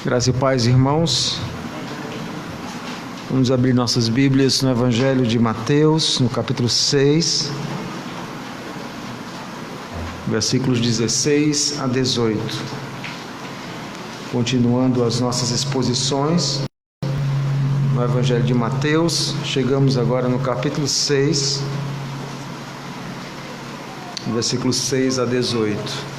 Graça e paz, irmãos. Vamos abrir nossas Bíblias no Evangelho de Mateus, no capítulo 6, versículos 16 a 18. Continuando as nossas exposições no Evangelho de Mateus, chegamos agora no capítulo 6, versículos 6 a 18.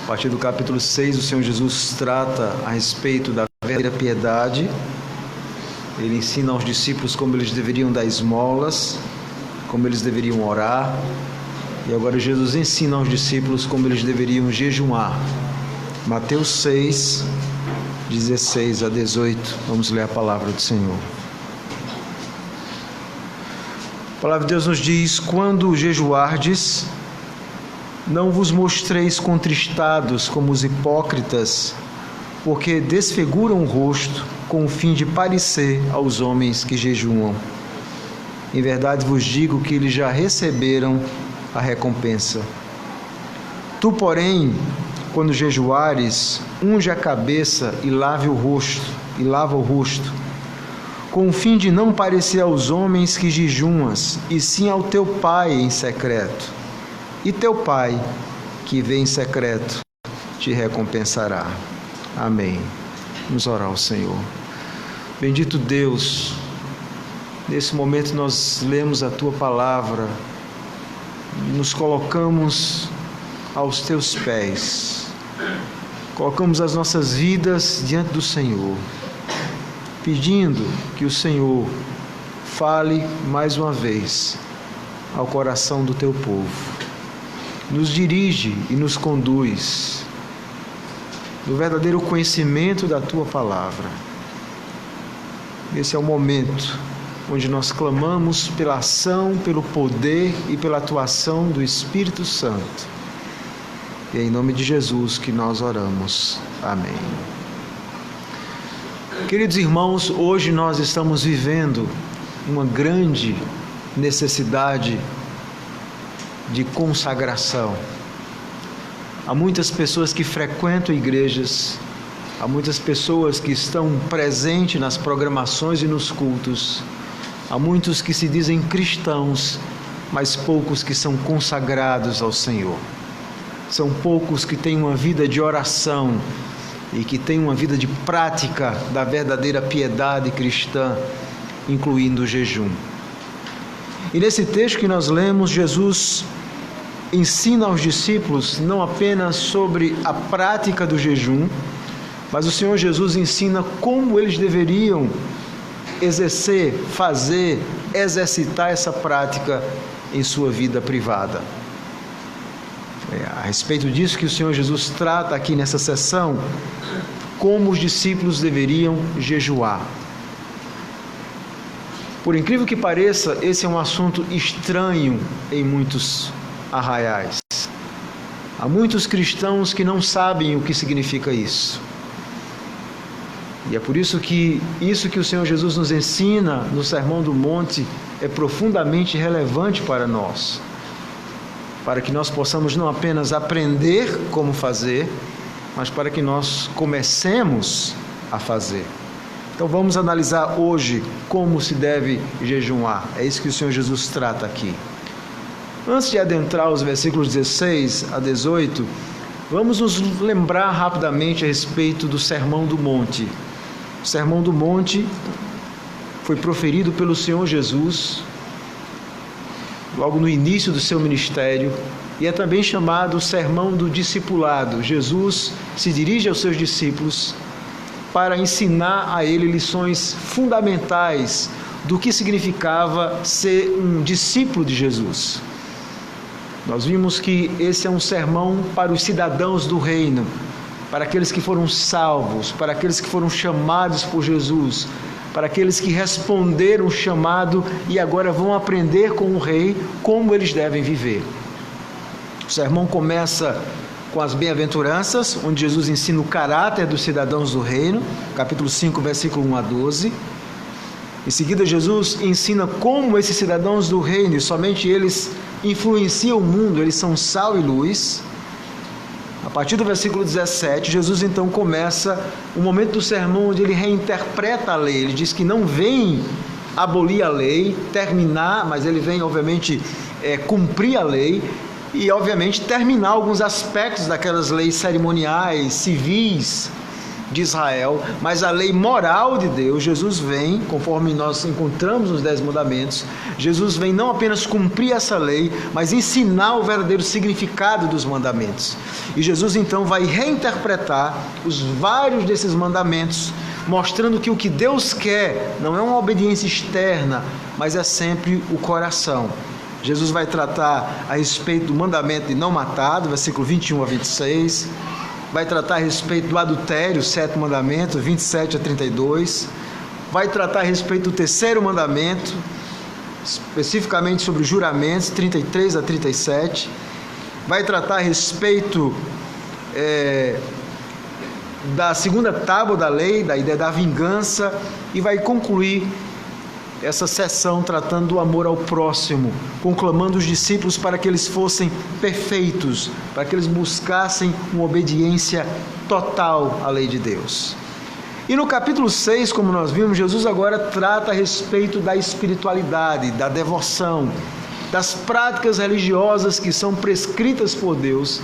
A partir do capítulo 6, o Senhor Jesus trata a respeito da verdadeira piedade. Ele ensina aos discípulos como eles deveriam dar esmolas, como eles deveriam orar. E agora Jesus ensina aos discípulos como eles deveriam jejuar. Mateus 6, 16 a 18. Vamos ler a palavra do Senhor. A palavra de Deus nos diz: quando jejuardes, não vos mostreis contristados como os hipócritas, porque desfiguram o rosto com o fim de parecer aos homens que jejuam. Em verdade vos digo que eles já receberam a recompensa. Tu, porém, quando jejuares, unge a cabeça e lava o rosto, com o fim de não parecer aos homens que jejuas, e sim ao teu Pai em secreto. E teu Pai, que vê em secreto, te recompensará. Amém. Vamos orar ao Senhor. Bendito Deus, nesse momento nós lemos a Tua palavra, nos colocamos aos Teus pés, colocamos as nossas vidas diante do Senhor, pedindo que o Senhor fale mais uma vez ao coração do Teu povo. Nos dirige e nos conduz no verdadeiro conhecimento da Tua palavra. Esse é o momento onde nós clamamos pela ação, pelo poder e pela atuação do Espírito Santo. E é em nome de Jesus que nós oramos. Amém. Queridos irmãos, hoje nós estamos vivendo uma grande necessidade de consagração. Há muitas pessoas que frequentam igrejas, há muitas pessoas que estão presentes nas programações e nos cultos, há muitos que se dizem cristãos, mas poucos que são consagrados ao Senhor. São poucos que têm uma vida de oração e que têm uma vida de prática da verdadeira piedade cristã, incluindo o jejum. E nesse texto que nós lemos, Jesus ensina aos discípulos não apenas sobre a prática do jejum, mas o Senhor Jesus ensina como eles deveriam exercer, fazer, exercitar essa prática em sua vida privada. É a respeito disso que o Senhor Jesus trata aqui nessa sessão, como os discípulos deveriam jejuar. Por incrível que pareça, esse é um assunto estranho em muitos arraiais. Há muitos cristãos que não sabem o que significa isso. E é por isso que o Senhor Jesus nos ensina no Sermão do Monte é profundamente relevante para nós, para que nós possamos não apenas aprender como fazer, mas para que nós comecemos a fazer. Então vamos analisar hoje como se deve jejuar. É isso que o Senhor Jesus trata aqui. Antes de adentrar os versículos 16 a 18, vamos nos lembrar rapidamente a respeito do Sermão do Monte. O Sermão do Monte foi proferido pelo Senhor Jesus logo no início do seu ministério e é também chamado o Sermão do Discipulado. Jesus se dirige aos seus discípulos para ensinar a ele lições fundamentais do que significava ser um discípulo de Jesus. Nós vimos que esse é um sermão para os cidadãos do reino, para aqueles que foram salvos, para aqueles que foram chamados por Jesus, para aqueles que responderam o chamado e agora vão aprender com o rei como eles devem viver. O sermão começa com as bem-aventuranças, onde Jesus ensina o caráter dos cidadãos do reino, capítulo 5, versículo 1 a 12. Em seguida, Jesus ensina como esses cidadãos do reino, e somente eles influenciam o mundo, eles são sal e luz. A partir do versículo 17, Jesus então começa o momento do sermão onde ele reinterpreta a lei. Ele diz que não vem abolir a lei, terminar, mas ele vem obviamente cumprir a lei e obviamente terminar alguns aspectos daquelas leis cerimoniais, civis de Israel, mas a lei moral de Deus. Jesus vem, conforme nós encontramos nos 10 mandamentos, Jesus vem não apenas cumprir essa lei, mas ensinar o verdadeiro significado dos mandamentos. E Jesus então vai reinterpretar os vários desses mandamentos, mostrando que o que Deus quer não é uma obediência externa, mas é sempre o coração. Jesus vai tratar a respeito do mandamento de não matar, do versículo 21 a 26, vai tratar a respeito do adultério, 7º mandamento, 27 a 32, vai tratar a respeito do 3º mandamento, especificamente sobre os juramentos, 33 a 37, vai tratar a respeito da 2ª tábua da lei, da ideia da vingança, e vai concluir essa sessão tratando do amor ao próximo, conclamando os discípulos para que eles fossem perfeitos, para que eles buscassem uma obediência total à lei de Deus. E no capítulo 6, como nós vimos, Jesus agora trata a respeito da espiritualidade, da devoção, das práticas religiosas que são prescritas por Deus,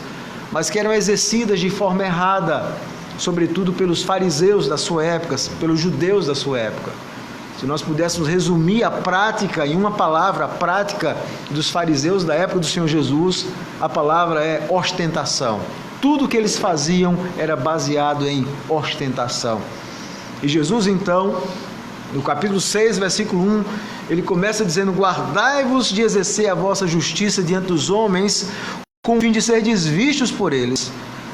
mas que eram exercidas de forma errada, sobretudo pelos fariseus da sua época, pelos judeus da sua época. Se nós pudéssemos resumir a prática em uma palavra, a prática dos fariseus da época do Senhor Jesus, a palavra é ostentação. Tudo o que eles faziam era baseado em ostentação. E Jesus então, no capítulo 6, versículo 1, ele começa dizendo: guardai-vos de exercer a vossa justiça diante dos homens, com o fim de ser vistos por eles.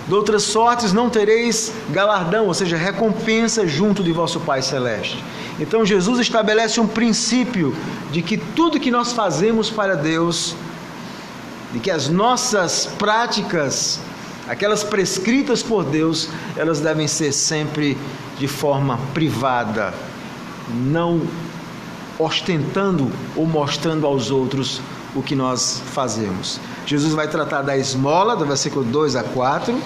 De outras sortes não tereis galardão, ou seja, recompensa junto de vosso Pai Celeste. Então Jesus estabelece um princípio de que tudo que nós fazemos para Deus, de que as nossas práticas, aquelas prescritas por Deus, elas devem ser sempre de forma privada, não ostentando ou mostrando aos outros o que nós fazemos. Jesus vai tratar da esmola, do versículo 2 a 4,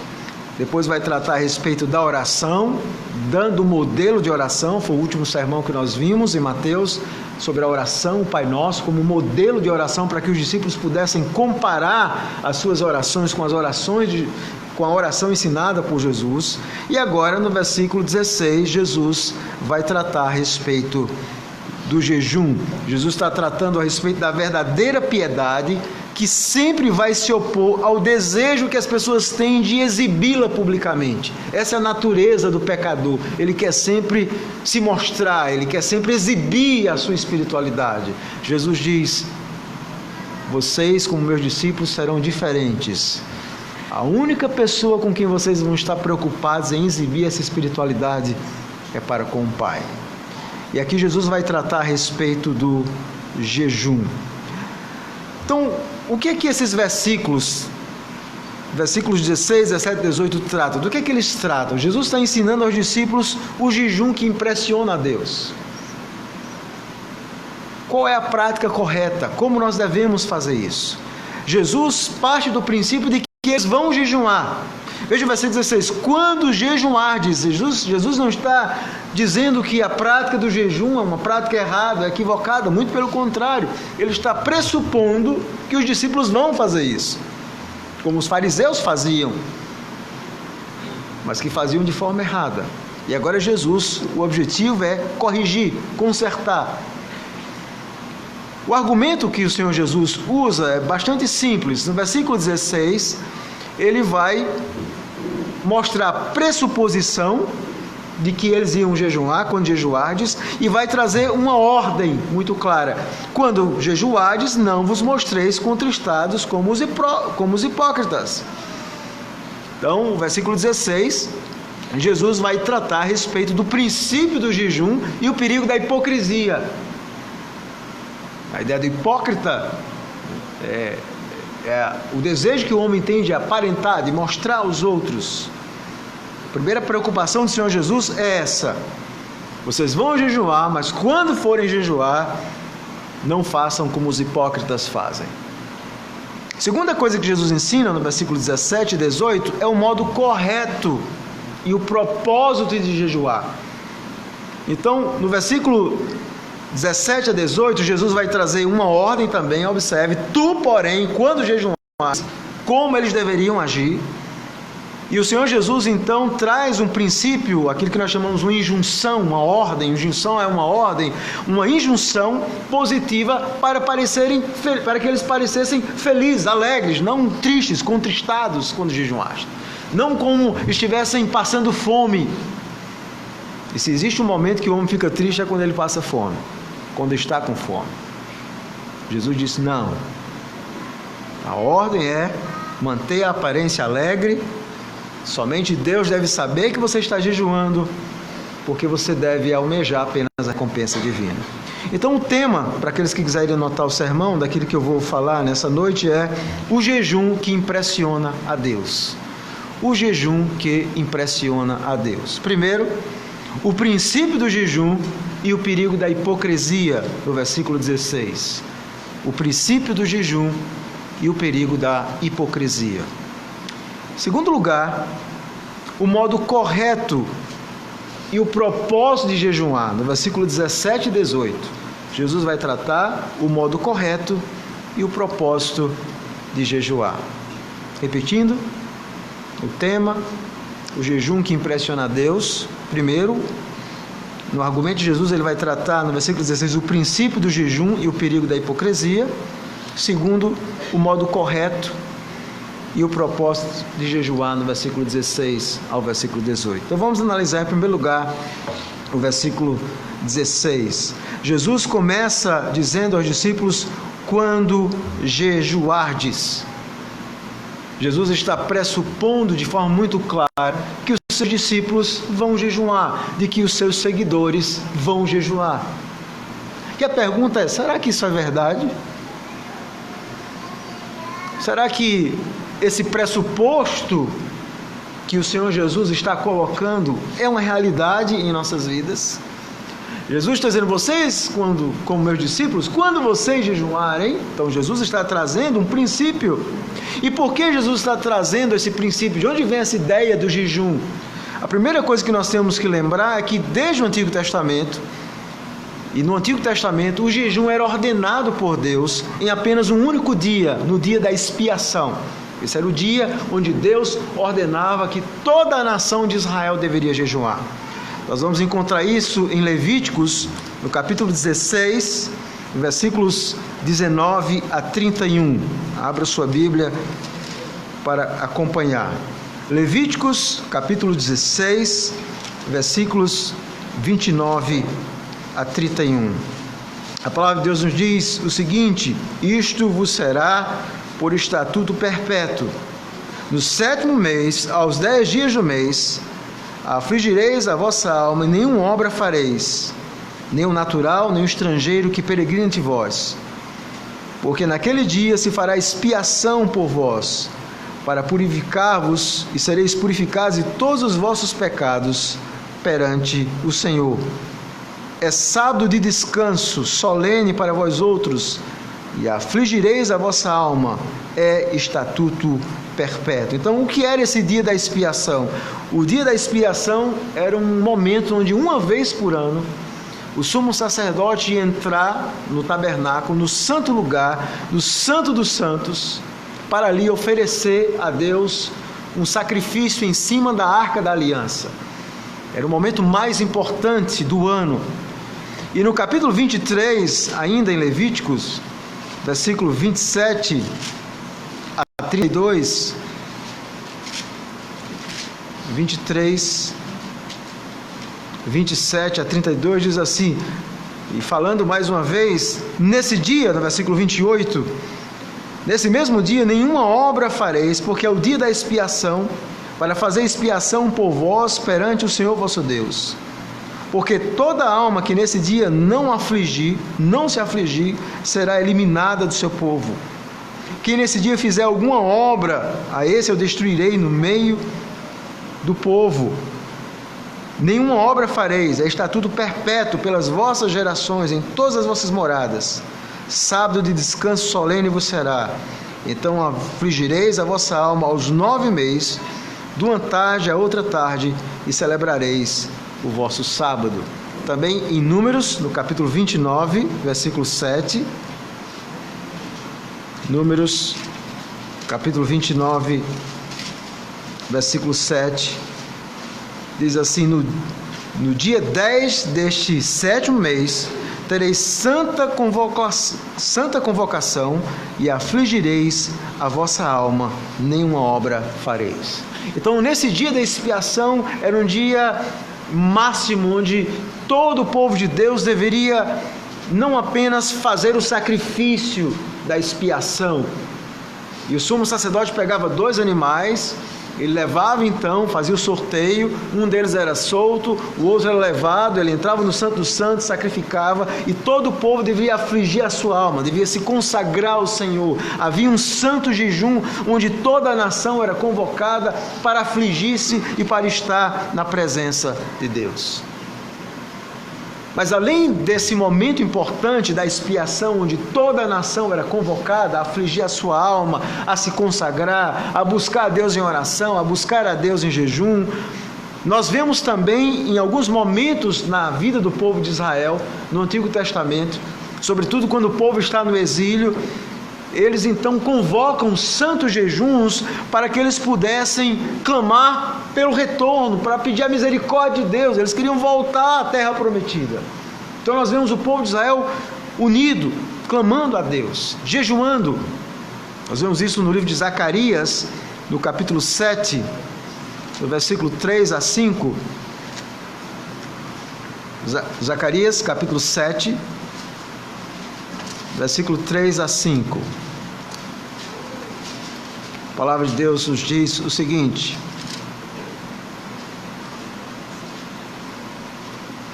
depois vai tratar a respeito da oração, dando o modelo de oração. Foi o último sermão que nós vimos em Mateus, sobre a oração, o Pai Nosso, como modelo de oração, para que os discípulos pudessem comparar as suas orações com a oração ensinada por Jesus. E agora, no versículo 16, Jesus vai tratar a respeito do jejum. Jesus está tratando a respeito da verdadeira piedade, que sempre vai se opor ao desejo que as pessoas têm de exibi-la publicamente. Essa é a natureza do pecador. Ele quer sempre se mostrar, ele quer sempre exibir a sua espiritualidade. Jesus diz: vocês, como meus discípulos, serão diferentes. A única pessoa com quem vocês vão estar preocupados em exibir essa espiritualidade é para com o Pai. E aqui Jesus vai tratar a respeito do jejum. Então, o que é que esses versículos 16, 17 e 18 tratam? Do que é que eles tratam? Jesus está ensinando aos discípulos o jejum que impressiona a Deus. Qual é a prática correta? Como nós devemos fazer isso? Jesus parte do princípio de que eles vão jejuar. Veja o versículo 16: quando jejuardes. Jesus não está dizendo que a prática do jejum é uma prática errada, equivocada, muito pelo contrário, ele está pressupondo que os discípulos vão fazer isso, como os fariseus faziam, mas que faziam de forma errada. E agora Jesus, o objetivo é corrigir, consertar. O argumento que o Senhor Jesus usa é bastante simples. No versículo 16, ele vai mostrar a pressuposição de que eles iam jejuar, quando jejuardes, e vai trazer uma ordem muito clara: quando jejuardes, não vos mostreis contristados como os hipócritas. Então, o versículo 16, Jesus vai tratar a respeito do princípio do jejum e o perigo da hipocrisia. A ideia do hipócrita é o desejo que o homem tem de aparentar, de mostrar aos outros. A primeira preocupação do Senhor Jesus é essa: vocês vão jejuar, mas quando forem jejuar, não façam como os hipócritas fazem. Segunda coisa que Jesus ensina no versículo 17 e 18 é o modo correto e o propósito de jejuar. Então, no versículo 17 a 18, Jesus vai trazer uma ordem também, observe: tu, porém, quando jejuares, como eles deveriam agir. E o Senhor Jesus então traz um princípio, aquilo que nós chamamos de uma injunção, uma ordem. Injunção é uma ordem, uma injunção positiva para que eles parecessem felizes, alegres, não tristes, contristados quando jejuaste, não como estivessem passando fome. E se existe um momento que o homem fica triste é quando ele passa fome, quando está com fome. Jesus disse: não, a ordem é manter a aparência alegre. Somente Deus deve saber que você está jejuando, porque você deve almejar apenas a recompensa divina. Então o tema, para aqueles que quiserem anotar o sermão, daquilo que eu vou falar nessa noite, é o jejum que impressiona a Deus. O jejum que impressiona a Deus. Primeiro, o princípio do jejum e o perigo da hipocrisia, no versículo 16. O princípio do jejum e o perigo da hipocrisia. Segundo lugar, o modo correto e o propósito de jejuar, no versículo 17 e 18. Jesus vai tratar o modo correto e o propósito de jejuar. Repetindo, o tema, o jejum que impressiona a Deus. Primeiro, no argumento de Jesus, ele vai tratar no versículo 16 o princípio do jejum e o perigo da hipocrisia. Segundo, o modo correto e o propósito de jejuar, no versículo 16 ao versículo 18. Então vamos analisar em primeiro lugar o versículo 16. Jesus começa dizendo aos discípulos: quando jejuardes. Jesus está pressupondo de forma muito clara que os seus discípulos vão jejuar, de que os seus seguidores vão jejuar. E a pergunta é: será que isso é verdade? Será que esse pressuposto que o Senhor Jesus está colocando é uma realidade em nossas vidas? Jesus está dizendo: vocês, como meus discípulos, quando vocês jejuarem. Então Jesus está trazendo um princípio. E por que Jesus está trazendo esse princípio? De onde vem essa ideia do jejum? A primeira coisa que nós temos que lembrar é que desde o Antigo Testamento, e no Antigo Testamento, o jejum era ordenado por Deus em apenas um único dia, no dia da expiação. Esse era o dia onde Deus ordenava que toda a nação de Israel deveria jejuar. Nós vamos encontrar isso em Levíticos, no capítulo 16, versículos 19 a 31. Abra sua Bíblia para acompanhar. Levíticos, capítulo 16, versículos 29 a 31. A palavra de Deus nos diz o seguinte: isto vos será por estatuto perpétuo. No 7º mês, aos 10 dias do mês, afligireis a vossa alma, e nenhuma obra fareis, nem o natural, nem o estrangeiro que peregrina entre vós. Porque naquele dia se fará expiação por vós, para purificar-vos, e sereis purificados de todos os vossos pecados perante o Senhor. É sábado de descanso, solene para vós outros, e afligireis a vossa alma, é estatuto perpétuo. Então, o que era esse dia da expiação? O dia da expiação era um momento onde, uma vez por ano, o sumo sacerdote ia entrar no tabernáculo, no santo lugar, no santo dos santos, para ali oferecer a Deus um sacrifício em cima da arca da aliança. Era o momento mais importante do ano. E no capítulo 23, ainda em Levíticos, versículo 27 a 32, 23, 27 a 32 diz assim, e falando mais uma vez, nesse dia, no versículo 28, nesse mesmo dia nenhuma obra fareis, porque é o dia da expiação, para fazer expiação por vós perante o Senhor vosso Deus. Porque toda alma que nesse dia não se afligir, será eliminada do seu povo. Quem nesse dia fizer alguma obra, a esse eu destruirei no meio do povo. Nenhuma obra fareis, é estatuto perpétuo pelas vossas gerações, em todas as vossas moradas. Sábado de descanso solene vos será. Então afligireis a vossa alma aos 9 meses, de uma tarde a outra tarde, e celebrareis o vosso sábado. Também em Números, no capítulo 29, versículo 7. Números, capítulo 29, versículo 7. Diz assim: no dia 10 deste 7º mês, tereis santa convocação e afligireis a vossa alma, nenhuma obra fareis. Então, nesse dia da expiação, era um dia máximo onde todo o povo de Deus deveria não apenas fazer o sacrifício da expiação. E o sumo sacerdote pegava 2 animais, ele levava então, fazia o sorteio, um deles era solto, o outro era levado, ele entrava no Santo dos Santos, sacrificava, e todo o povo devia afligir a sua alma, devia se consagrar ao Senhor. Havia um santo jejum, onde toda a nação era convocada para afligir-se e para estar na presença de Deus. Mas além desse momento importante da expiação, onde toda a nação era convocada a afligir a sua alma, a se consagrar, a buscar a Deus em oração, a buscar a Deus em jejum, nós vemos também em alguns momentos na vida do povo de Israel, no Antigo Testamento, sobretudo quando o povo está no exílio, eles então convocam santos jejuns para que eles pudessem clamar pelo retorno, para pedir a misericórdia de Deus. Eles queriam voltar à terra prometida. Então nós vemos o povo de Israel unido, clamando a Deus, jejuando. Nós vemos isso no livro de Zacarias, no capítulo 7, no versículo 3 a 5. Zacarias, capítulo 7, versículo 3 a 5. A palavra de Deus nos diz o seguinte: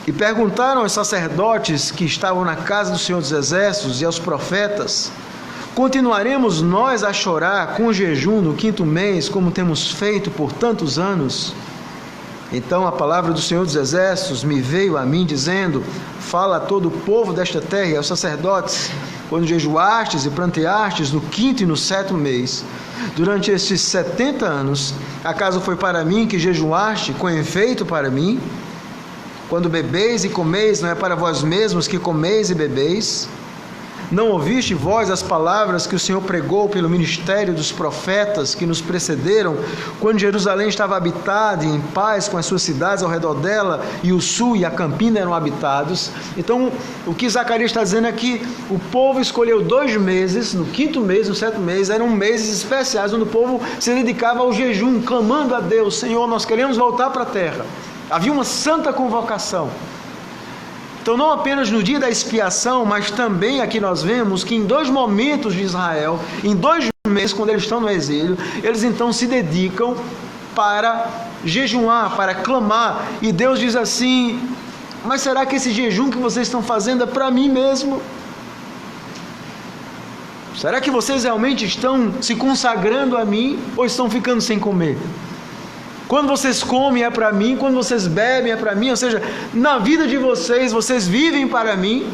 e perguntaram aos sacerdotes que estavam na casa do Senhor dos Exércitos e aos profetas: continuaremos nós a chorar com jejum no 5º mês, como temos feito por tantos anos? Então a palavra do Senhor dos Exércitos me veio a mim, dizendo: fala a todo o povo desta terra e aos sacerdotes, quando jejuastes e pranteastes no 5º e no 7º mês, durante estes 70 anos, acaso foi para mim que jejuaste, com efeito para mim? Quando bebeis e comeis, não é para vós mesmos que comeis e bebeis? Não ouviste vós as palavras que o Senhor pregou pelo ministério dos profetas que nos precederam, quando Jerusalém estava habitada e em paz com as suas cidades ao redor dela, e o sul e a campina eram habitados? Então, o que Zacarias está dizendo é que o povo escolheu 2 meses, no 5º mês, no 7º mês, eram meses especiais, onde o povo se dedicava ao jejum, clamando a Deus: Senhor, nós queremos voltar para a terra. Havia uma santa convocação. Então, não apenas no dia da expiação, mas também aqui nós vemos que em 2 momentos de Israel, em 2 meses, quando eles estão no exílio, eles então se dedicam para jejuar, para clamar. E Deus diz assim: mas será que esse jejum que vocês estão fazendo é para mim mesmo? Será que vocês realmente estão se consagrando a mim, ou estão ficando sem comer? Quando vocês comem é para mim, quando vocês bebem é para mim, ou seja, na vida de vocês, vocês vivem para mim.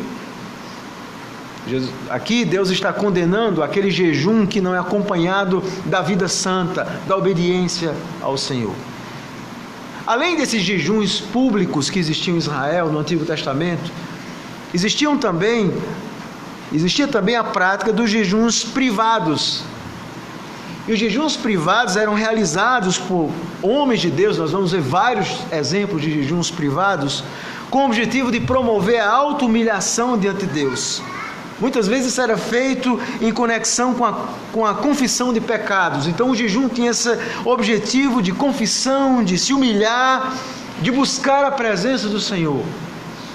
Aqui Deus está condenando aquele jejum que não é acompanhado da vida santa, da obediência ao Senhor. Além desses jejuns públicos que existiam em Israel no Antigo Testamento, existia também a prática dos jejuns privados. E os jejuns privados eram realizados por homens de Deus. Nós vamos ver vários exemplos de jejuns privados, com o objetivo de promover a auto-humilhação diante de Deus. Muitas vezes isso era feito em conexão com a confissão de pecados. Então o jejum tinha esse objetivo de confissão, de se humilhar, de buscar a presença do Senhor.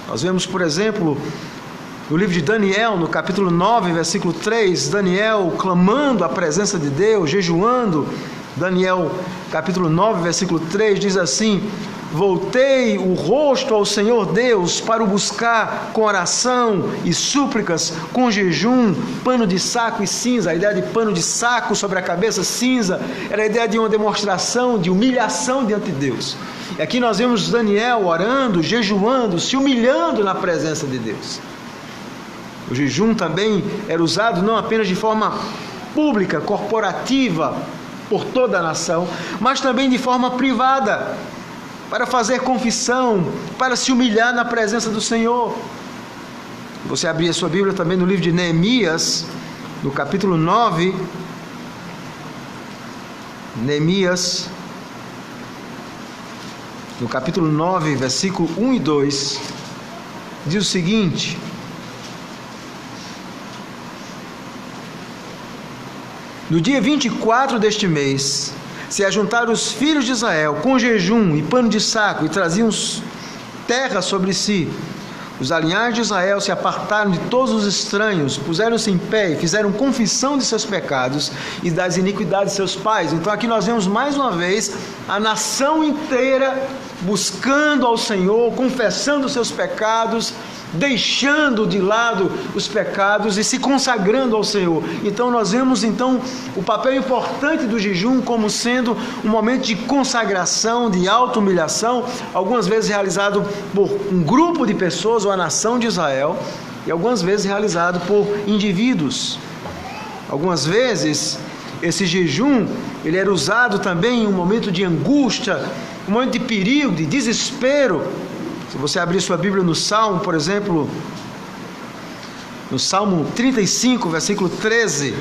Nós vemos, por exemplo, no livro de Daniel, no capítulo 9, versículo 3, Daniel clamando a presença de Deus, jejuando. Daniel, capítulo 9, versículo 3, diz assim: voltei o rosto ao Senhor Deus para o buscar com oração e súplicas, com jejum, pano de saco e cinza. A ideia de pano de saco sobre a cabeça, cinza, era a ideia de uma demonstração de humilhação diante de Deus. E aqui nós vemos Daniel orando, jejuando, se humilhando na presença de Deus. O jejum também era usado não apenas de forma pública, corporativa, por toda a nação, mas também de forma privada, para fazer confissão, para se humilhar na presença do Senhor. Você abrir a sua Bíblia também no livro de Neemias, no capítulo 9, Neemias, no capítulo 9, versículo 1 e 2, diz o seguinte: no dia 24 deste mês, se ajuntaram os filhos de Israel com jejum e pano de saco e traziam terra sobre si. Os alinhados de Israel se apartaram de todos os estranhos, puseram-se em pé e fizeram confissão de seus pecados e das iniquidades de seus pais. Então aqui nós vemos mais uma vez a nação inteira buscando ao Senhor, confessando os seus pecados, deixando de lado os pecados e se consagrando ao Senhor. Então nós vemos o papel importante do jejum como sendo um momento de consagração, de auto-humilhação, algumas vezes realizado por um grupo de pessoas ou a nação de Israel, e algumas vezes realizado por indivíduos. Algumas vezes esse jejum ele era usado também em um momento de angústia, um momento de perigo, de desespero. Se você abrir sua Bíblia no Salmo, por exemplo, no Salmo 35, versículo 13,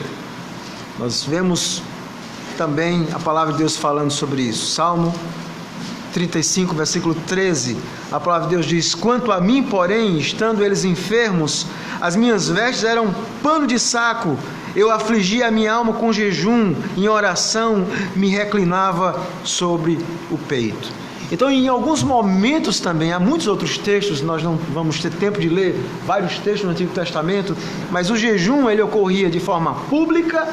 nós vemos também a palavra de Deus falando sobre isso. Salmo 35, versículo 13, a palavra de Deus diz: quanto a mim, porém, estando eles enfermos, as minhas vestes eram pano de saco, eu afligia a minha alma com jejum, em oração me reclinava sobre o peito. Então, em alguns momentos também, há muitos outros textos, nós não vamos ter tempo de ler vários textos no Antigo Testamento, mas o jejum ele ocorria de forma pública,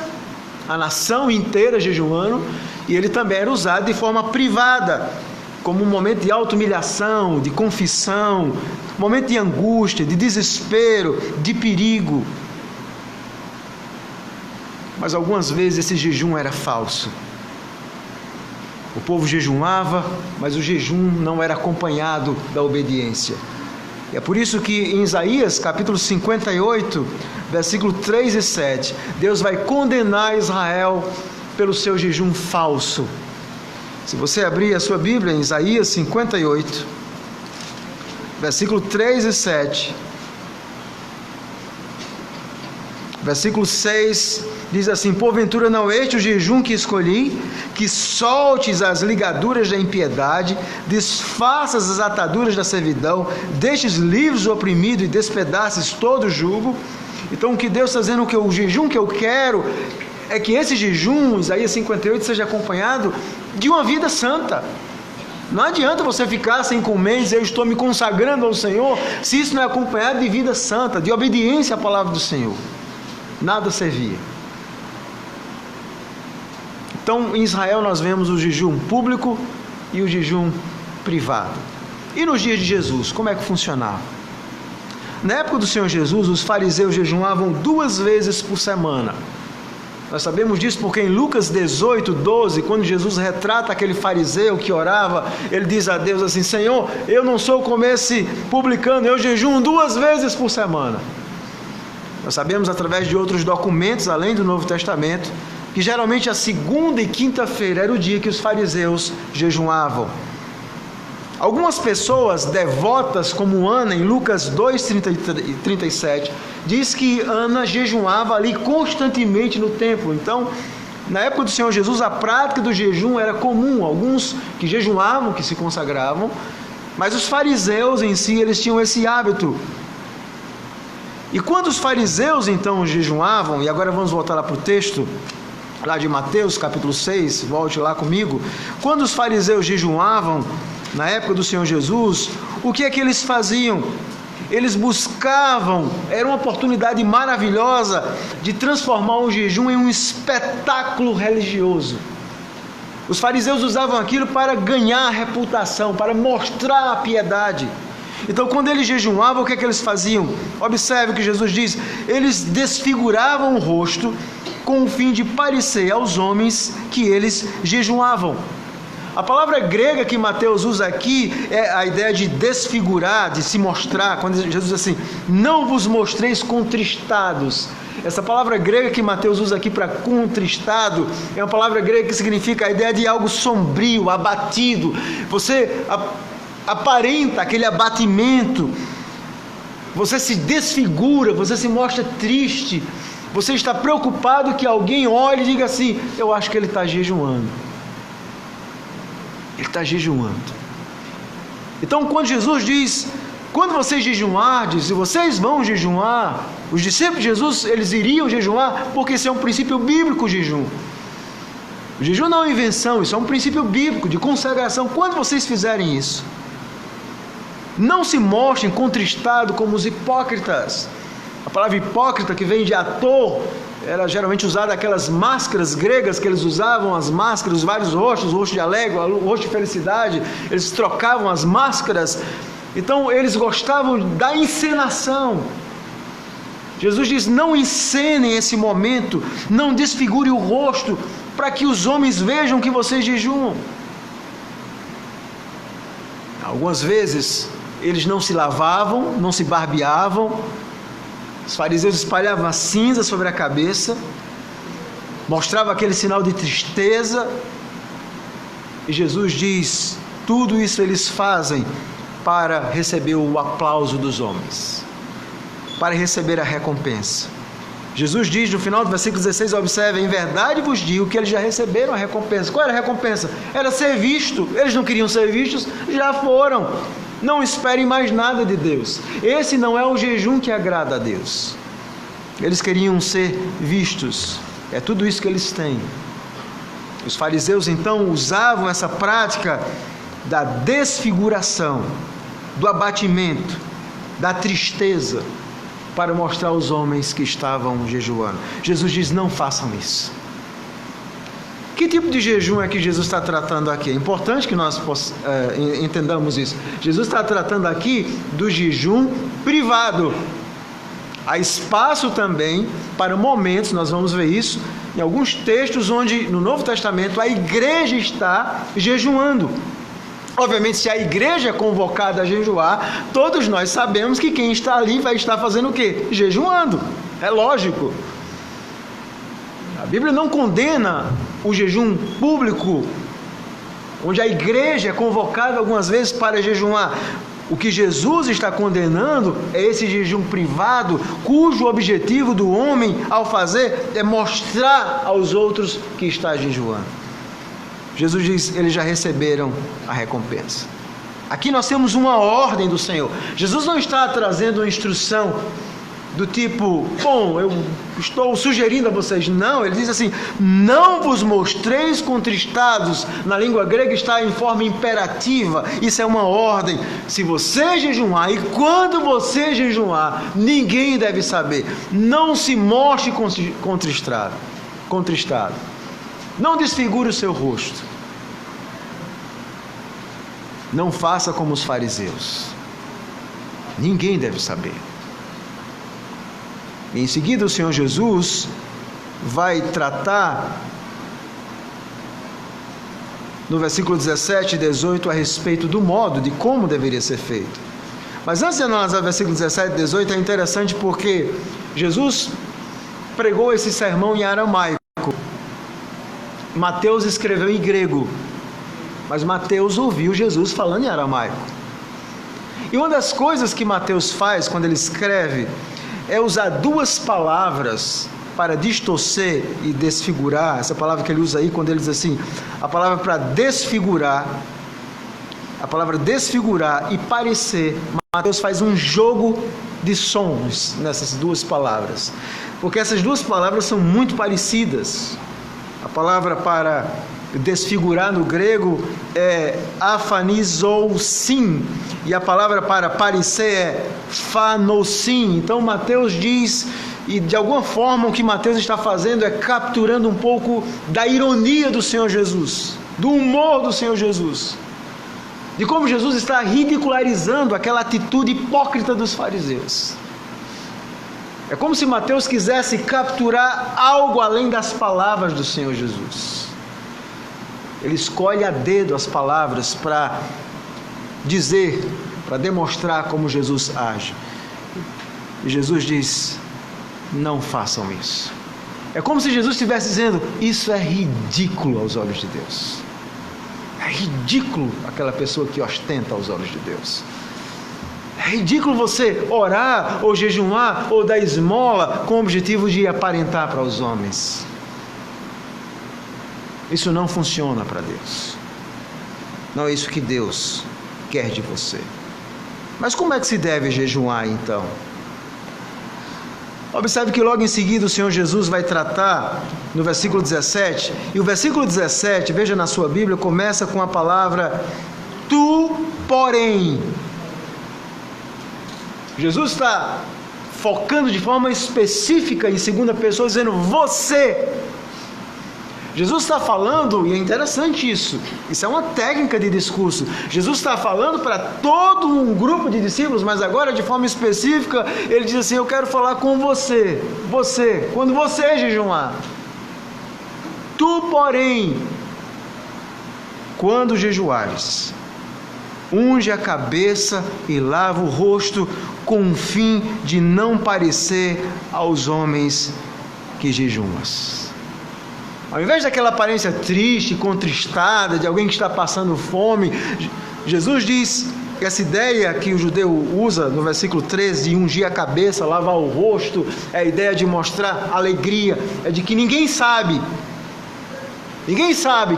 a nação inteira jejuando, e ele também era usado de forma privada, como um momento de auto-humilhação, de confissão, momento de angústia, de desespero, de perigo. Mas algumas vezes esse jejum era falso. O povo jejuava, mas o jejum não era acompanhado da obediência. E é por isso que em Isaías, capítulo 58, versículo 3 e 7, Deus vai condenar Israel pelo seu jejum falso. Se você abrir a sua Bíblia em Isaías 58, versículo 3 e 7, versículo 6, diz assim: porventura não este o jejum que escolhi, que soltes as ligaduras da impiedade, desfaças as ataduras da servidão, deixes livres o oprimido e despedaces todo o jugo. Então o que Deus está dizendo, que o jejum que eu quero é que esse jejum, Isaías 58, seja acompanhado de uma vida santa. Não adianta você ficar sem comer e dizer eu estou me consagrando ao Senhor, se isso não é acompanhado de vida santa, de obediência à palavra do Senhor. Nada servia. Então, em Israel nós vemos o jejum público e o jejum privado. E nos dias de Jesus, como é que funcionava? Na época do Senhor Jesus, os fariseus jejuavam 2 vezes por semana. Nós sabemos disso porque em Lucas 18, 12, quando Jesus retrata aquele fariseu que orava, ele diz a Deus assim: Senhor, eu não sou como esse publicano, eu jejuo 2 vezes por semana. Nós sabemos através de outros documentos, além do Novo Testamento, que geralmente a segunda e quinta-feira era o dia que os fariseus jejuavam. Algumas pessoas devotas, como Ana, em Lucas 2, 37, diz que Ana jejuava ali constantemente no templo. Então, na época do Senhor Jesus, a prática do jejum era comum. Alguns que jejuavam, que se consagravam, mas os fariseus em si, eles tinham esse hábito. E quando os fariseus então jejuavam, e agora vamos voltar lá para o texto, lá de Mateus capítulo 6, volte lá comigo. Quando os fariseus jejuavam, na época do Senhor Jesus, o que é que eles faziam? Eles buscavam, era uma oportunidade maravilhosa de transformar o jejum em um espetáculo religioso. Os fariseus usavam aquilo para ganhar reputação, para mostrar a piedade. Então, quando eles jejuavam, o que é que eles faziam? Observe o que Jesus diz: eles desfiguravam o rosto com o fim de parecer aos homens que eles jejuavam. A palavra grega que Mateus usa aqui é a ideia de desfigurar, de se mostrar. Quando Jesus diz assim: não vos mostreis contristados, Essa palavra grega que Mateus usa aqui para contristado é uma palavra grega que significa a ideia de algo sombrio, abatido. Você aparenta aquele abatimento, você se desfigura, você se mostra triste, você está preocupado que alguém olhe e diga assim: eu acho que ele está jejuando. Ele está jejuando. Então, quando Jesus diz: quando vocês jejuardes, e vocês vão jejuar, os discípulos de Jesus, eles iriam jejuar, porque isso é um princípio bíblico, o jejum. O jejum não é uma invenção, isso é um princípio bíblico de consagração. Quando vocês fizerem isso, não se mostrem contristados como os hipócritas. A palavra hipócrita, que vem de ator, era geralmente usada aquelas máscaras gregas que eles usavam, as máscaras, os vários rostos, o rosto de alegre, o rosto de felicidade, eles trocavam as máscaras. Então eles gostavam da encenação. Jesus diz: não encenem esse momento, não desfigure o rosto, para que os homens vejam que vocês jejuam. Algumas vezes eles não se lavavam, não se barbeavam. Os fariseus espalhavam a cinza sobre a cabeça, mostravam aquele sinal de tristeza. E Jesus diz: tudo isso eles fazem para receber o aplauso dos homens, para receber a recompensa. Jesus diz no final do versículo 16, observe: em verdade vos digo que eles já receberam a recompensa. Qual era a recompensa? Era ser visto. Eles não queriam ser vistos, já foram. Não esperem mais nada de Deus. Esse não é o jejum que agrada a Deus. Eles queriam ser vistos. É tudo isso que eles têm. Os fariseus então usavam essa prática da desfiguração, do abatimento, da tristeza, para mostrar aos homens que estavam jejuando. Jesus diz: não façam isso. Que tipo de jejum é que Jesus está tratando aqui? É importante que nós entendamos isso. Jesus está tratando aqui do jejum privado. Há espaço também para momentos, nós vamos ver isso em alguns textos onde no Novo Testamento a igreja está jejuando. Obviamente, se a igreja é convocada a jejuar, todos nós sabemos que quem está ali vai estar fazendo o quê? Jejuando. É lógico. A Bíblia não condena o jejum público, onde a igreja é convocada algumas vezes para jejuar. O que Jesus está condenando é esse jejum privado, cujo objetivo do homem, ao fazer, é mostrar aos outros que está jejuando. Jesus diz: eles já receberam a recompensa. Aqui nós temos uma ordem do Senhor. Jesus não está trazendo uma instrução do tipo: bom, eu estou sugerindo a vocês. Não, ele diz assim: não vos mostreis contristados. Na língua grega está em forma imperativa. Isso é uma ordem. Se você jejuar, e quando você jejuar, ninguém deve saber. Não se mostre contristado. Não desfigure o seu rosto. Não faça como os fariseus. Ninguém deve saber. Em seguida, o Senhor Jesus vai tratar no versículo 17 e 18 a respeito do modo, de como deveria ser feito. Mas antes de analisar o versículo 17 e 18, é interessante porque Jesus pregou esse sermão em aramaico. Mateus escreveu em grego, mas Mateus ouviu Jesus falando em aramaico. E uma das coisas que Mateus faz quando ele escreve é usar duas palavras para distorcer e desfigurar. Essa palavra que ele usa aí, quando ele diz assim, a palavra para desfigurar, a palavra desfigurar e parecer, Mateus faz um jogo de sons nessas duas palavras, porque essas duas palavras são muito parecidas. A palavra para desfigurar no grego é afanizousin, e a palavra para parecer é phanosin. Então Mateus diz, e de alguma forma o que Mateus está fazendo é capturando um pouco da ironia do Senhor Jesus, do humor do Senhor Jesus, de como Jesus está ridicularizando aquela atitude hipócrita dos fariseus. É como se Mateus quisesse capturar algo além das palavras do Senhor Jesus. Ele escolhe a dedo as palavras para dizer, para demonstrar como Jesus age. E Jesus diz: não façam isso. É como se Jesus estivesse dizendo: isso é ridículo aos olhos de Deus. É ridículo aquela pessoa que ostenta aos olhos de Deus. É ridículo você orar ou jejuar ou dar esmola com o objetivo de aparentar para os homens. Isso não funciona para Deus. Não é isso que Deus quer de você. Mas como é que se deve jejuar então? Observe que logo em seguida o Senhor Jesus vai tratar no versículo 17, e o versículo 17, veja na sua Bíblia, começa com a palavra tu, porém. Jesus está focando de forma específica em segunda pessoa, dizendo você. Jesus está falando, e é interessante isso é uma técnica de discurso. Jesus está falando para todo um grupo de discípulos, mas agora de forma específica, ele diz assim: eu quero falar com você, quando você jejuar. Tu, porém, quando jejuares, unge a cabeça e lava o rosto, com o fim de não parecer aos homens que jejuas. Ao invés daquela aparência triste, contristada, de alguém que está passando fome, Jesus diz, essa ideia que o judeu usa no versículo 13, de ungir a cabeça, lavar o rosto, é a ideia de mostrar alegria, é de que ninguém sabe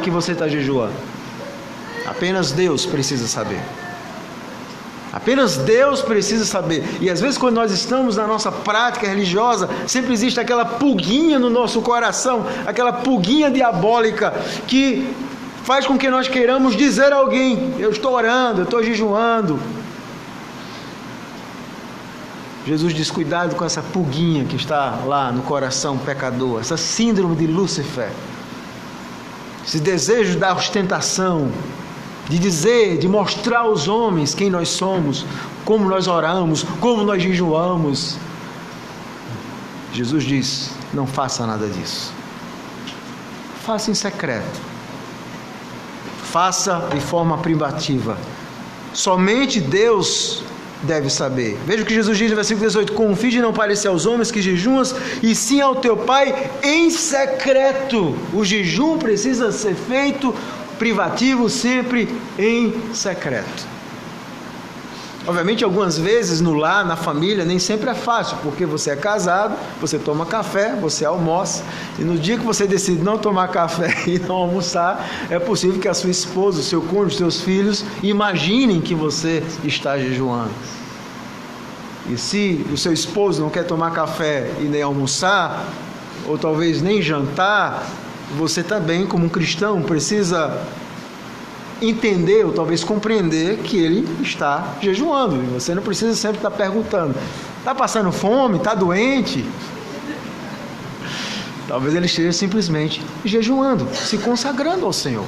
que você está jejuando. Apenas Deus precisa saber. Apenas Deus precisa saber. E às vezes quando nós estamos na nossa prática religiosa, sempre existe aquela pulguinha no nosso coração, aquela pulguinha diabólica que faz com que nós queiramos dizer a alguém: eu estou orando, eu estou jejuando. Jesus diz: cuidado com essa pulguinha que está lá no coração pecador, essa síndrome de Lúcifer, esse desejo da ostentação, de dizer, de mostrar aos homens quem nós somos, como nós oramos, como nós jejuamos. Jesus diz: não faça nada disso. Faça em secreto. Faça de forma privativa. Somente Deus deve saber. Veja o que Jesus diz no versículo 18: com o fim de não parecer aos homens que jejuas, e sim ao teu Pai em secreto. O jejum precisa ser feito privativo, sempre em secreto. Obviamente, algumas vezes no lar, na família, nem sempre é fácil, porque você é casado, você toma café, você almoça, e no dia que você decide não tomar café e não almoçar, é possível que a sua esposa, o seu cônjuge, os seus filhos imaginem que você está jejuando. E se o seu esposo não quer tomar café e nem almoçar, ou talvez nem jantar, você também, como um cristão, precisa entender ou talvez compreender que ele está jejuando. E você não precisa sempre estar perguntando: está passando fome? Está doente? Talvez ele esteja simplesmente jejuando, se consagrando ao Senhor.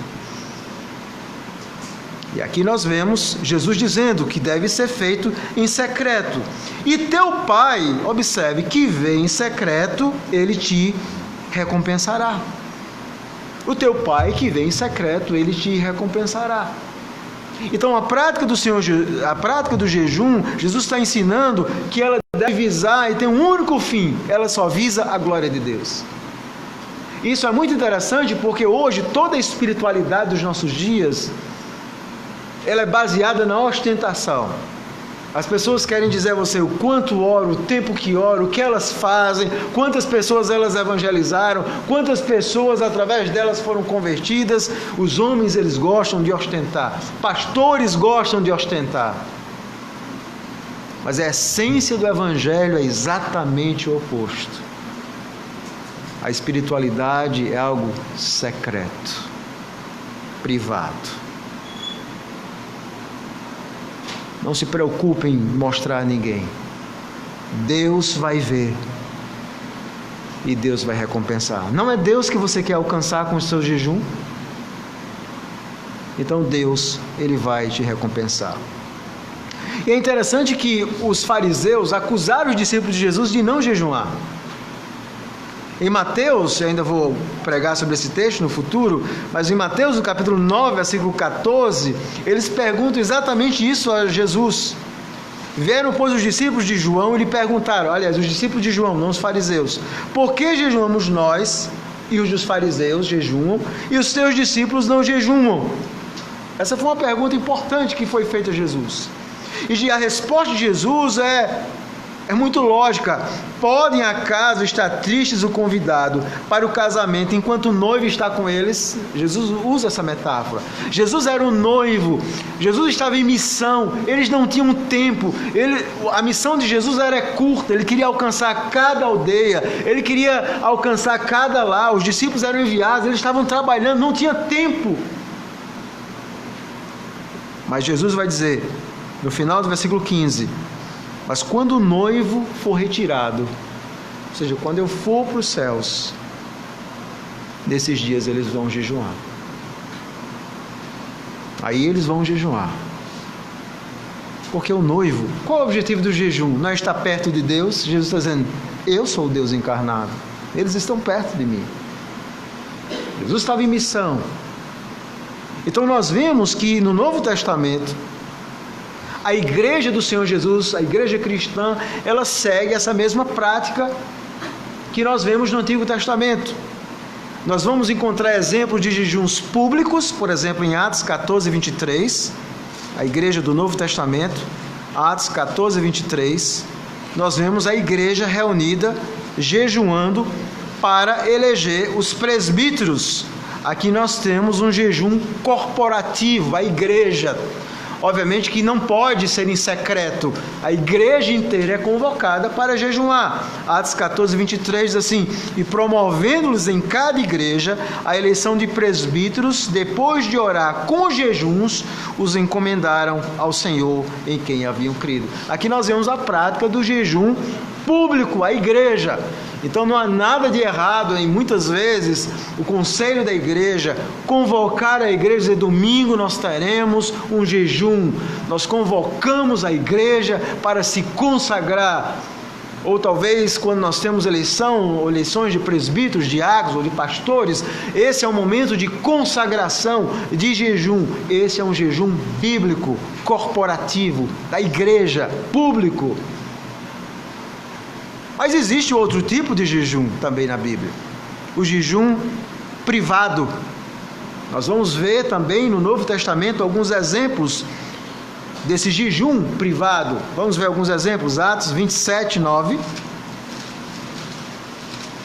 E aqui nós vemos Jesus dizendo que deve ser feito em secreto. E teu Pai, observe, que vê em secreto, ele te recompensará. O teu Pai que vem em secreto, ele te recompensará. Então a prática do jejum, Jesus está ensinando que ela deve visar e tem um único fim: ela só visa a glória de Deus. Isso é muito interessante, porque hoje toda a espiritualidade dos nossos dias, ela é baseada na ostentação. As pessoas querem dizer a você o quanto oro, o tempo que oro, o que elas fazem, quantas pessoas elas evangelizaram, quantas pessoas através delas foram convertidas. Os homens, eles gostam de ostentar, pastores gostam de ostentar. Mas a essência do evangelho é exatamente o oposto. A espiritualidade é algo secreto, privado. Não se preocupe em mostrar a ninguém. Deus vai ver. E Deus vai recompensar. Não é Deus que você quer alcançar com o seu jejum? Então Deus, ele vai te recompensar. E é interessante que os fariseus acusaram os discípulos de Jesus de não jejuar. Em Mateus, eu ainda vou pregar sobre esse texto no futuro, mas em Mateus, no capítulo 9, versículo 14, eles perguntam exatamente isso a Jesus. Vieram, pois, os discípulos de João e lhe perguntaram, aliás, os discípulos de João, não os fariseus, por que jejuamos nós e os dos fariseus jejuam e os teus discípulos não jejuam? Essa foi uma pergunta importante que foi feita a Jesus. E a resposta de Jesus é muito lógica. Podem acaso estar tristes o convidado para o casamento enquanto o noivo está com eles? Jesus usa essa metáfora. Jesus era o noivo, Jesus estava em missão, eles não tinham tempo, a missão de Jesus era curta, ele queria alcançar cada aldeia, ele queria alcançar cada lar, os discípulos eram enviados, eles estavam trabalhando, não tinha tempo. Mas Jesus vai dizer, no final do versículo 15, mas quando o noivo for retirado, ou seja, quando eu for para os céus, nesses dias eles vão jejuar. Aí eles vão jejuar. Porque o noivo, qual é o objetivo do jejum? Não é estar perto de Deus? Jesus está dizendo, eu sou o Deus encarnado. Eles estão perto de mim. Jesus estava em missão. Então nós vemos que no Novo Testamento, a igreja do Senhor Jesus, a igreja cristã, ela segue essa mesma prática que nós vemos no Antigo Testamento. Nós vamos encontrar exemplos de jejuns públicos, por exemplo, em Atos 14, 23, a igreja do Novo Testamento, Atos 14, 23, nós vemos a igreja reunida, jejuando para eleger os presbíteros. Aqui nós temos um jejum corporativo, a igreja. Obviamente que não pode ser em secreto, a igreja inteira é convocada para jejuar. Atos 14, 23 diz assim, e promovendo-lhes em cada igreja a eleição de presbíteros, depois de orar com jejuns, os encomendaram ao Senhor em quem haviam crido. Aqui nós vemos a prática do jejum público, a igreja. Então não há nada de errado em muitas vezes o conselho da igreja convocar a igreja e dizer, domingo nós teremos um jejum, nós convocamos a igreja para se consagrar. Ou talvez quando nós temos eleições de presbíteros, diáconos ou de pastores, esse é um momento de consagração, de jejum. Esse é um jejum bíblico, corporativo, da igreja, público. Mas existe outro tipo de jejum também na Bíblia, o jejum privado. Nós vamos ver também no Novo Testamento alguns exemplos desse jejum privado. Vamos ver alguns exemplos, Atos 27, 9.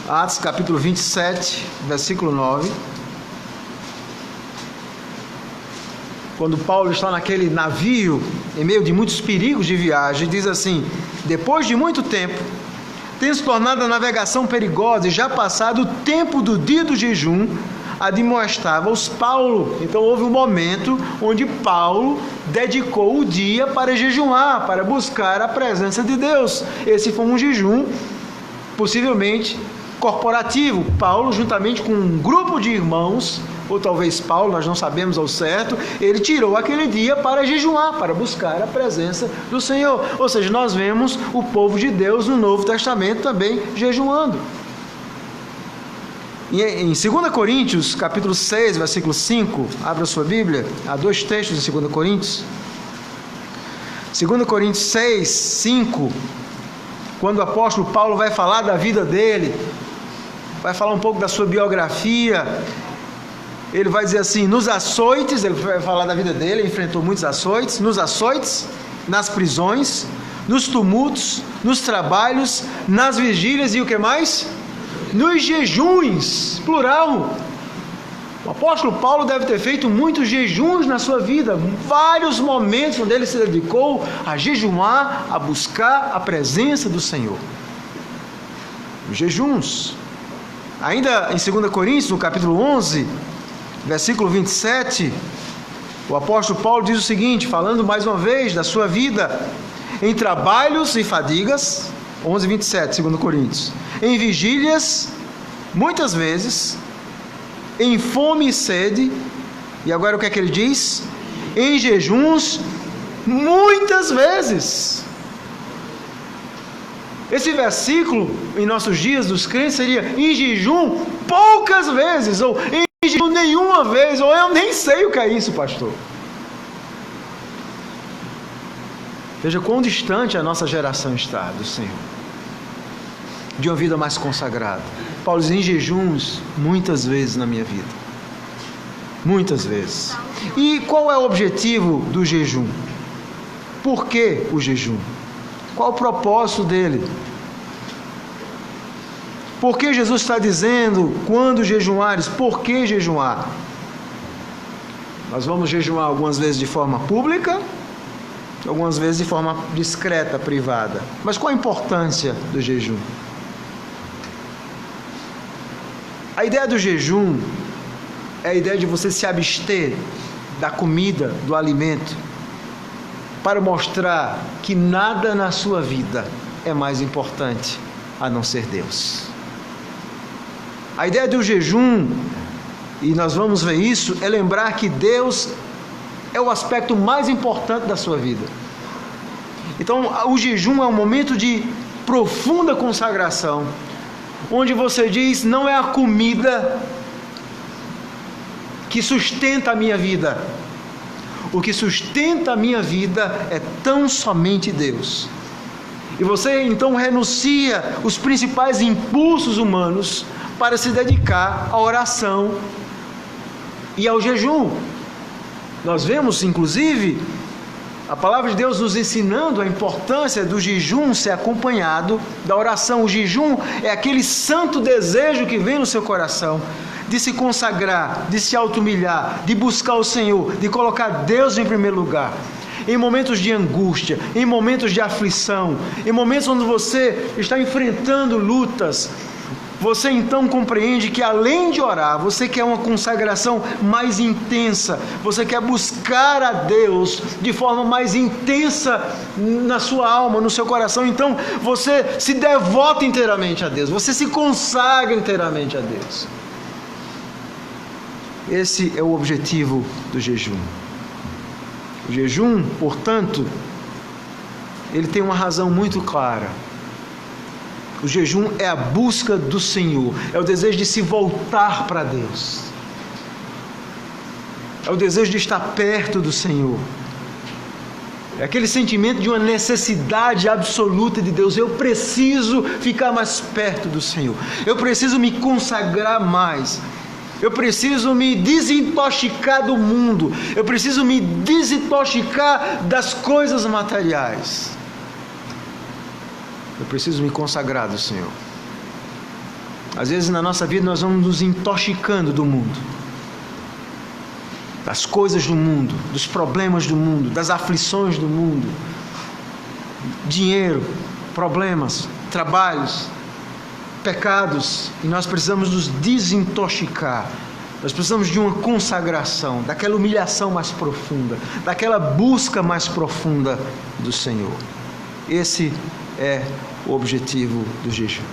Atos capítulo 27, versículo 9. Quando Paulo está naquele navio, em meio de muitos perigos de viagem, diz assim, depois de muito tempo, tendo-se tornado a navegação perigosa e já passado o tempo do dia do jejum, admoestava-os Paulo. Então houve um momento onde Paulo dedicou o dia para jejuar, para buscar a presença de Deus. Esse foi um jejum, possivelmente corporativo. Paulo, juntamente com um grupo de irmãos, ou talvez Paulo, nós não sabemos ao certo, ele tirou aquele dia para jejuar, para buscar a presença do Senhor. Ou seja, nós vemos o povo de Deus no Novo Testamento também jejuando. E em 2 Coríntios, capítulo 6, versículo 5, abra sua Bíblia, há dois textos em 2 Coríntios. 2 Coríntios 6, 5, quando o apóstolo Paulo vai falar da vida dele, vai falar um pouco da sua biografia, ele vai dizer assim, nos açoites, ele vai falar da vida dele, ele enfrentou muitos açoites, nos açoites, nas prisões, nos tumultos, nos trabalhos, nas vigílias e o que mais? Nos jejuns, plural. O apóstolo Paulo deve ter feito muitos jejuns na sua vida, vários momentos onde ele se dedicou a jejuar, a buscar a presença do Senhor. Os jejuns. Ainda em 2 Coríntios, no capítulo 11, versículo 27, o apóstolo Paulo diz o seguinte, falando mais uma vez da sua vida, em trabalhos e fadigas, 11, 27, 2 Coríntios, em vigílias, muitas vezes, em fome e sede, e agora o que é que ele diz? Em jejuns, muitas vezes. Esse versículo, em nossos dias dos crentes, seria em jejum poucas vezes, ou em jejum nenhuma vez, ou eu nem sei o que é isso, pastor. Veja quão distante a nossa geração está do Senhor, de uma vida mais consagrada. Paulo diz, em jejuns, muitas vezes na minha vida. Muitas vezes. E qual é o objetivo do jejum? Por que o jejum? Qual o propósito dele? Por que Jesus está dizendo, quando jejuares, por que jejuar? Nós vamos jejuar algumas vezes de forma pública, algumas vezes de forma discreta, privada. Mas qual a importância do jejum? A ideia do jejum é a ideia de você se abster da comida, do alimento, para mostrar que nada na sua vida é mais importante a não ser Deus. A ideia do jejum, e nós vamos ver isso, é lembrar que Deus é o aspecto mais importante da sua vida. Então, o jejum é um momento de profunda consagração, onde você diz, não é a comida que sustenta a minha vida. O que sustenta a minha vida é tão somente Deus. E você então renuncia os principais impulsos humanos para se dedicar à oração e ao jejum. Nós vemos, inclusive, a palavra de Deus nos ensinando a importância do jejum ser acompanhado da oração. O jejum é aquele santo desejo que vem no seu coração de se consagrar, de se auto-humilhar, de buscar o Senhor, de colocar Deus em primeiro lugar. Em momentos de angústia, em momentos de aflição, em momentos onde você está enfrentando lutas, você então compreende que além de orar, você quer uma consagração mais intensa, você quer buscar a Deus de forma mais intensa na sua alma, no seu coração. Então você se devota inteiramente a Deus, você se consagra inteiramente a Deus. Esse é o objetivo do jejum. O jejum, portanto, ele tem uma razão muito clara. O jejum é a busca do Senhor, é o desejo de se voltar para Deus, é o desejo de estar perto do Senhor, é aquele sentimento de uma necessidade absoluta de Deus. Eu preciso ficar mais perto do Senhor, eu preciso me consagrar mais, eu preciso me desintoxicar do mundo, eu preciso me desintoxicar das coisas materiais. Eu preciso me consagrar do Senhor. Às vezes na nossa vida nós vamos nos intoxicando do mundo, das coisas do mundo, dos problemas do mundo, das aflições do mundo, dinheiro, problemas, trabalhos, pecados, e nós precisamos nos desintoxicar. Nós precisamos de uma consagração, daquela humilhação mais profunda, daquela busca mais profunda do Senhor. Esse é o objetivo do jejum,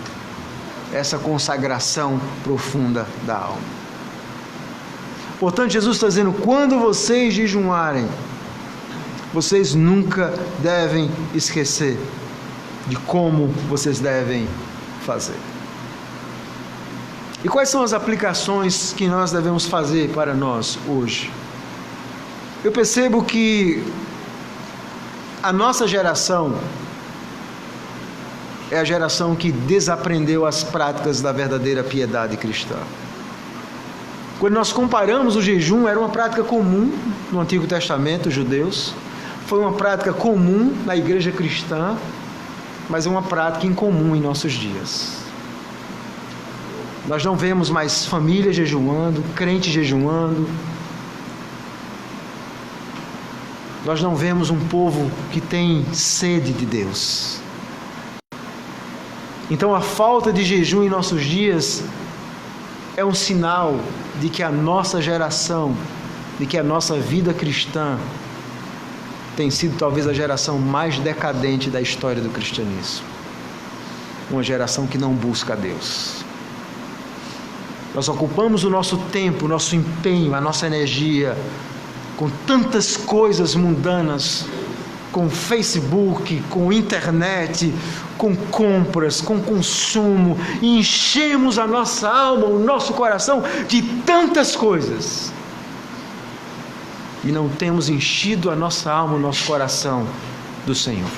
essa consagração profunda da alma. Portanto, Jesus está dizendo, quando vocês jejuarem, vocês nunca devem esquecer de como vocês devem fazer. E quais são as aplicações que nós devemos fazer para nós hoje? Eu percebo que a nossa geração é a geração que desaprendeu as práticas da verdadeira piedade cristã. Quando nós comparamos o jejum, era uma prática comum no Antigo Testamento, os judeus, foi uma prática comum na igreja cristã, mas é uma prática incomum em nossos dias. Nós não vemos mais famílias jejuando, crentes jejuando. Nós não vemos um povo que tem sede de Deus. Então a falta de jejum em nossos dias é um sinal de que a nossa geração, de que a nossa vida cristã tem sido talvez a geração mais decadente da história do cristianismo. Uma geração que não busca a Deus. Nós ocupamos o nosso tempo, o nosso empenho, a nossa energia com tantas coisas mundanas, com Facebook, com internet, com compras, com consumo, e enchemos a nossa alma, o nosso coração de tantas coisas. E não temos enchido a nossa alma, o nosso coração do Senhor.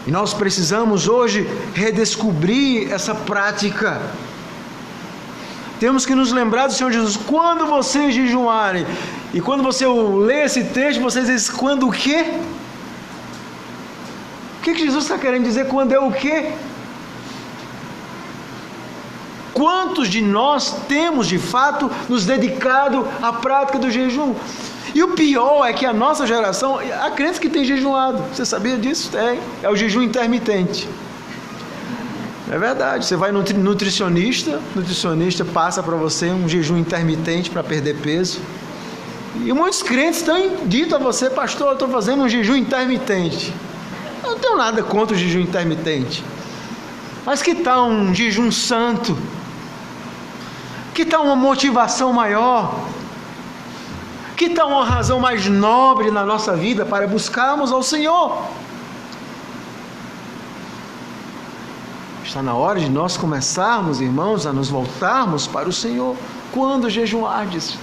E nós precisamos hoje redescobrir essa prática. Temos que nos lembrar do Senhor Jesus. Quando vocês jejuarem, e quando você lê esse texto, vocês dizem, quando o quê? O que Jesus está querendo dizer? Quando é o quê? Quantos de nós temos de fato nos dedicado à prática do jejum? E o pior é que a nossa geração, há crentes que tem jejuado. Você sabia disso? É o jejum intermitente. É verdade. Você vai no nutricionista passa para você um jejum intermitente para perder peso. E muitos crentes têm dito a você, pastor, eu estou fazendo um jejum intermitente. Eu não tenho nada contra o jejum intermitente. Mas que tal um jejum santo? Que tal uma motivação maior? Que tal uma razão mais nobre na nossa vida para buscarmos ao Senhor? Está na hora de nós começarmos, irmãos, a nos voltarmos para o Senhor. Quando jejuardes?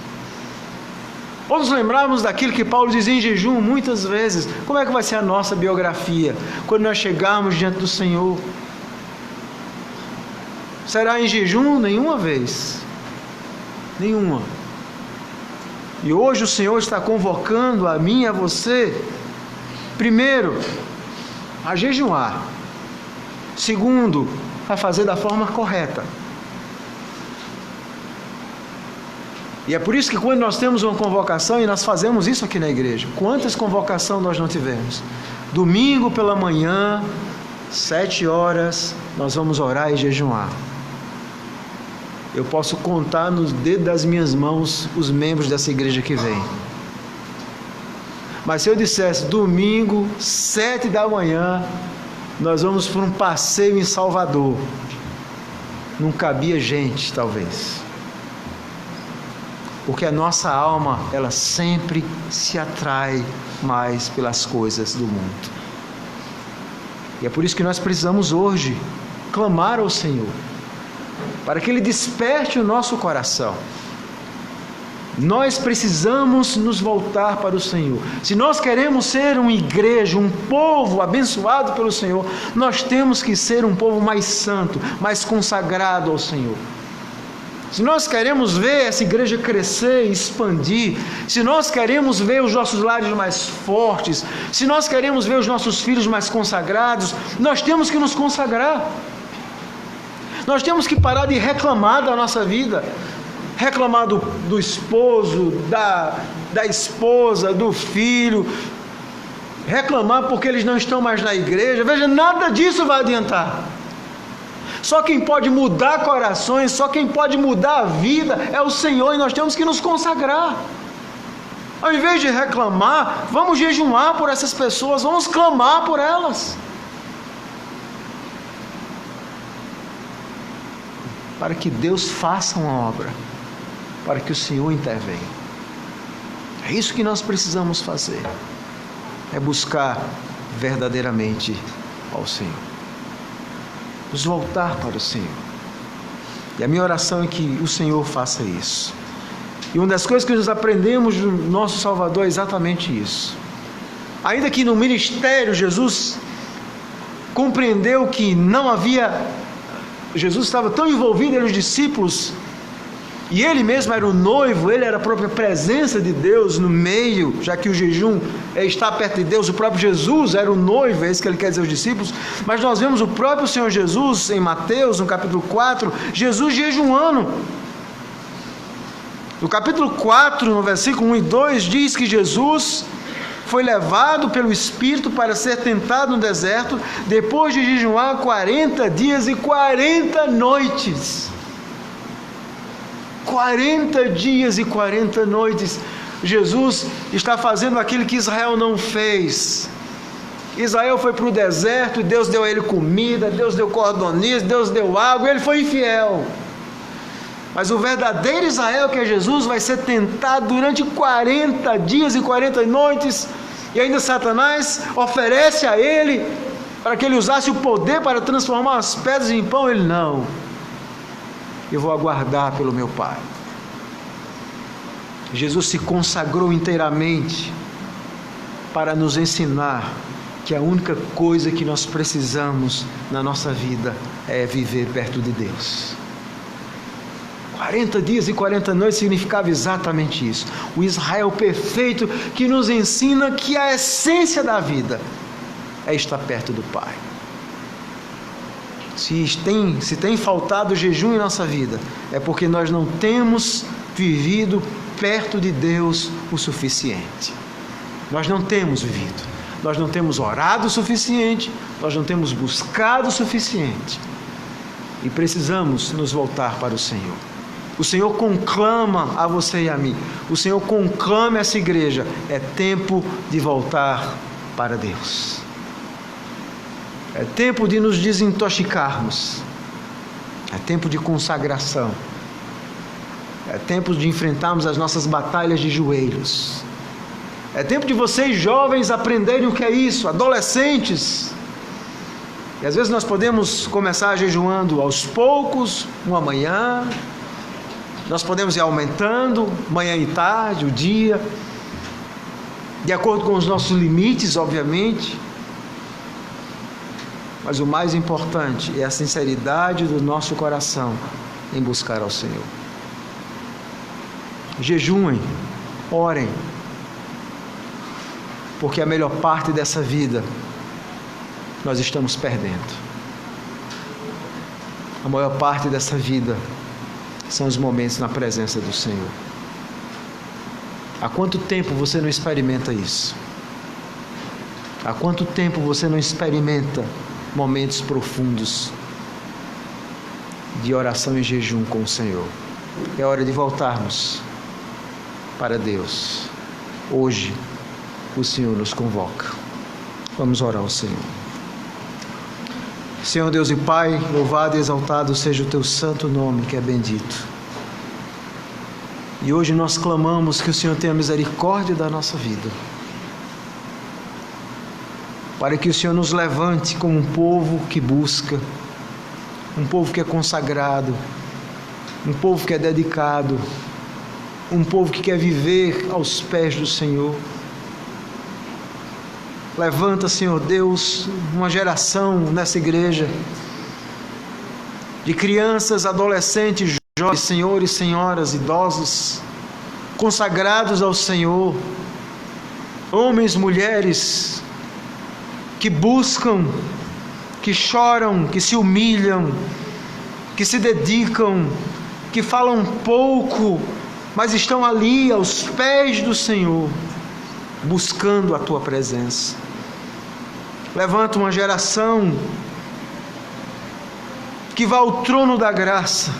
Ou nos lembrarmos daquilo que Paulo dizia em jejum muitas vezes. Como é que vai ser a nossa biografia quando nós chegarmos diante do Senhor? Será em jejum? Nenhuma vez. Nenhuma. E hoje o Senhor está convocando a mim e a você, primeiro, a jejuar. Segundo, a fazer da forma correta. E é por isso que quando nós temos uma convocação, e nós fazemos isso aqui na igreja, quantas convocações nós não tivemos? Domingo pela manhã, 7 horas, nós vamos orar e jejuar. Eu posso contar nos dedos das minhas mãos os membros dessa igreja que vem. Mas se eu dissesse, domingo, 7 da manhã, nós vamos para um passeio em Salvador, não cabia gente, talvez. Porque a nossa alma, ela sempre se atrai mais pelas coisas do mundo. E é por isso que nós precisamos hoje clamar ao Senhor, para que Ele desperte o nosso coração. Nós precisamos nos voltar para o Senhor. Se nós queremos ser uma igreja, um povo abençoado pelo Senhor, nós temos que ser um povo mais santo, mais consagrado ao Senhor. Se nós queremos ver essa igreja crescer e expandir, se nós queremos ver os nossos lares mais fortes, se nós queremos ver os nossos filhos mais consagrados, nós temos que nos consagrar. Nós temos que parar de reclamar da nossa vida, reclamar do esposo, da esposa, do filho, reclamar porque eles não estão mais na igreja. Veja, nada disso vai adiantar. Só quem pode mudar corações, só quem pode mudar a vida é o Senhor, e nós temos que nos consagrar. Ao invés de reclamar, vamos jejuar por essas pessoas, vamos clamar por elas, para que Deus faça uma obra, para que o Senhor intervenha. É isso que nós precisamos fazer, é buscar verdadeiramente ao Senhor, nos voltar para o Senhor. E a minha oração é que o Senhor faça isso. E uma das coisas que nós aprendemos do nosso Salvador é exatamente isso. Ainda que no ministério Jesus compreendeu que não havia... Jesus estava tão envolvido nos discípulos, e ele mesmo era o noivo, ele era a própria presença de Deus no meio, já que o jejum é estar perto de Deus. O próprio Jesus era o noivo, é isso que ele quer dizer aos discípulos. Mas nós vemos o próprio Senhor Jesus em Mateus, no capítulo 4, Jesus jejuando. No capítulo 4, no versículo 1 e 2, diz que Jesus foi levado pelo Espírito para ser tentado no deserto, depois de jejuar 40 dias e 40 noites. 40 dias e 40 noites. Jesus está fazendo aquilo que Israel não fez. Israel foi para o deserto e Deus deu a ele comida, Deus deu cordoniz, Deus deu água, ele foi infiel. Mas o verdadeiro Israel, que é Jesus, vai ser tentado durante 40 dias e 40 noites, e ainda Satanás oferece a ele para que ele usasse o poder para transformar as pedras em pão. Ele: não, eu vou aguardar pelo meu Pai. Jesus se consagrou inteiramente, para nos ensinar que a única coisa que nós precisamos na nossa vida é viver perto de Deus. 40 dias e 40 noites significava exatamente isso. O Israel perfeito que nos ensina que a essência da vida é estar perto do Pai. Se tem faltado jejum em nossa vida, é porque nós não temos vivido perto de Deus o suficiente. Nós não temos vivido. Nós não temos orado o suficiente, nós não temos buscado o suficiente. E precisamos nos voltar para o Senhor. O Senhor conclama a você e a mim. O Senhor conclama essa igreja. É tempo de voltar para Deus. É tempo de nos desintoxicarmos. É tempo de consagração. É tempo de enfrentarmos as nossas batalhas de joelhos. É tempo de vocês jovens aprenderem o que é isso, adolescentes. E às vezes nós podemos começar jejuando aos poucos, uma manhã. Nós podemos ir aumentando, manhã e tarde, o dia. De acordo com os nossos limites, obviamente. Mas o mais importante é a sinceridade do nosso coração em buscar ao Senhor. Jejuem, orem. Porque a melhor parte dessa vida nós estamos perdendo. A maior parte dessa vida são os momentos na presença do Senhor. Há quanto tempo você não experimenta isso? Há quanto tempo você não experimenta momentos profundos de oração e jejum com o Senhor? É hora de voltarmos para Deus. Hoje o Senhor nos convoca. Vamos orar ao Senhor. Senhor Deus e Pai, louvado e exaltado seja o Teu santo nome, que é bendito. E hoje nós clamamos que o Senhor tenha misericórdia da nossa vida, para que o Senhor nos levante como um povo que busca, um povo que é consagrado, um povo que é dedicado, um povo que quer viver aos pés do Senhor. Levanta, Senhor Deus, uma geração nessa igreja de crianças, adolescentes, jovens, senhores, senhoras, idosos, consagrados ao Senhor, homens, mulheres, que buscam, que choram, que se humilham, que se dedicam, que falam pouco, mas estão ali aos pés do Senhor, buscando a Tua presença. Levanta uma geração que vá ao trono da graça.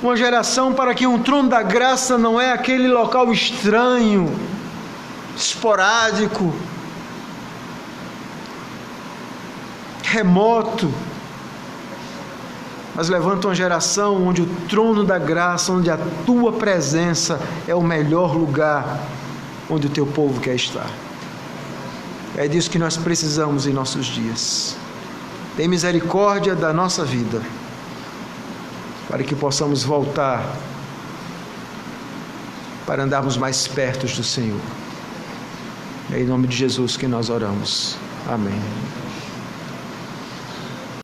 Uma geração para que um trono da graça não é aquele local estranho, esporádico, remoto, mas levanta uma geração onde o trono da graça, onde a Tua presença é o melhor lugar onde o Teu povo quer estar. É disso que nós precisamos em nossos dias. Tem misericórdia da nossa vida, para que possamos voltar para andarmos mais perto do Senhor. É em nome de Jesus que nós oramos. Amém.